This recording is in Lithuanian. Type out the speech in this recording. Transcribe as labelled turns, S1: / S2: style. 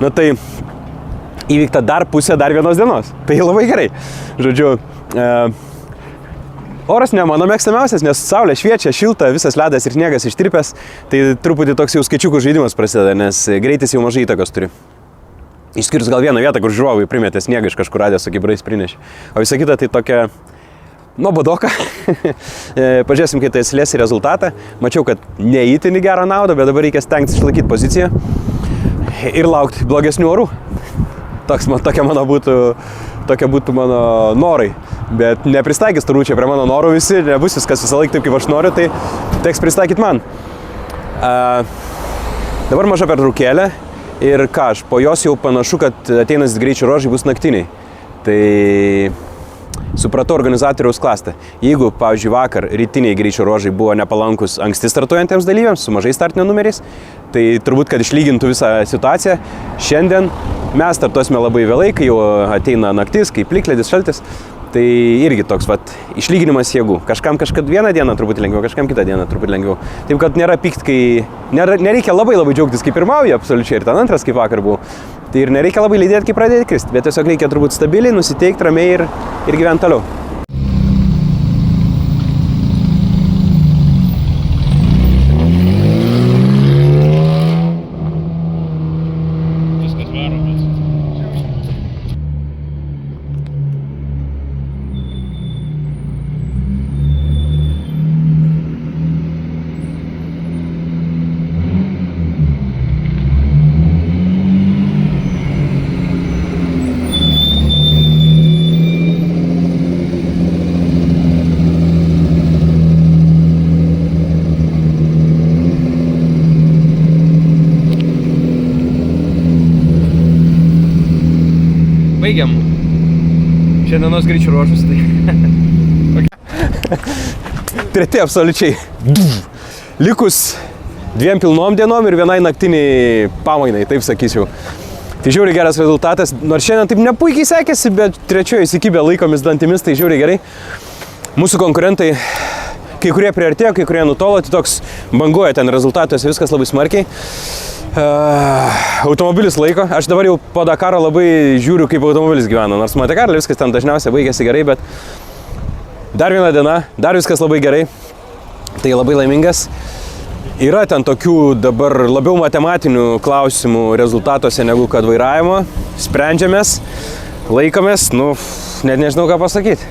S1: Nu tai įvykta dar pusė dar vienos dienos. Tai labai gerai. Žodžiu, oras ne mano mėgstamiausias, nes saulė šviečia, šilta, visas ledas ir sniegas ištirpęs. Tai truputį toks jau skaičiukų žaidimas prasideda, nes greitis jau mažai įtakos turi. Išskyrus gal vieną vietą, kur žiūrovai primetė sniegą iš kažkur radė, su kibrais prinešė. O visa kita tai tokia nuobodoka. Pažiūrėsim, kai tai atsilės į rezultatą. Mačiau, kad neįtini gerą naudą, bet dabar reikia stengtis išlaikyti poziciją ir laukti blogesnių orų. Tokia būtų mano norai. Bet nepristaikys turbūt čia prie mano norų visi, nebus viskas visą laiką taip, kaip aš noriu, tai teks pristaikyti man. Dabar maža pertraukėlė ir ką aš, po jos jau panašu, kad ateinantis greičio ruožai bus naktiniai. Tai supratau organizatoriaus klastą. Jeigu, pavyzdžiui, vakar rytiniai greičio ruožai buvo nepalankus anksti startuojantiems dalyviams su mažais startinio numeriais, tai turbūt, kad išlygintų visą situaciją, šiandien mes startuosime labai vėlai, kai jau ateina naktis, kai plikledis, šaltis. Tai irgi toks išlyginimas jėgų. Kažkam vieną dieną truputį lengviau, kažkam kitą dieną truputį lengviau. Taip, kad nėra pykt, kai nereikia labai džiaugtis, kai pirmauja absoliučiai ir ten antras, kaip vakar buvo. Tai ir nereikia labai lydėti, kai pradėti kristi, bet tiesiog reikia turbūt stabiliai, nusiteikti ramiai ir gyventi toliau.
S2: Baigiam šiandienos greičių ruožus, tai...
S1: Treti absoliučiai. Likus 2 pilnom dienom ir vienai naktiniai pamainai, taip sakyčiau. Tai žiauriai geras rezultatas, nors šiandien taip nepuikiai sekėsi, bet trečioje įsikibė laikomis dantimis, tai žiauriai gerai. Mūsų konkurentai, kai kurie priartėjo, kai kurie nutolo, tai toks banguoja ten rezultatuose, viskas labai smarkiai. Automobilis laiko. Aš dabar jau po Dakaro labai žiūriu, kaip automobilis gyvena. Nors Monte Carlo viskas ten dažniausiai baigėsi gerai, bet dar viena diena, dar viskas labai gerai. Tai labai laimingas. Yra ten tokių dabar labiau matematinių klausimų rezultatuose negu kad vairavimo. Sprendžiamės, laikomės, net nežinau ką pasakyti.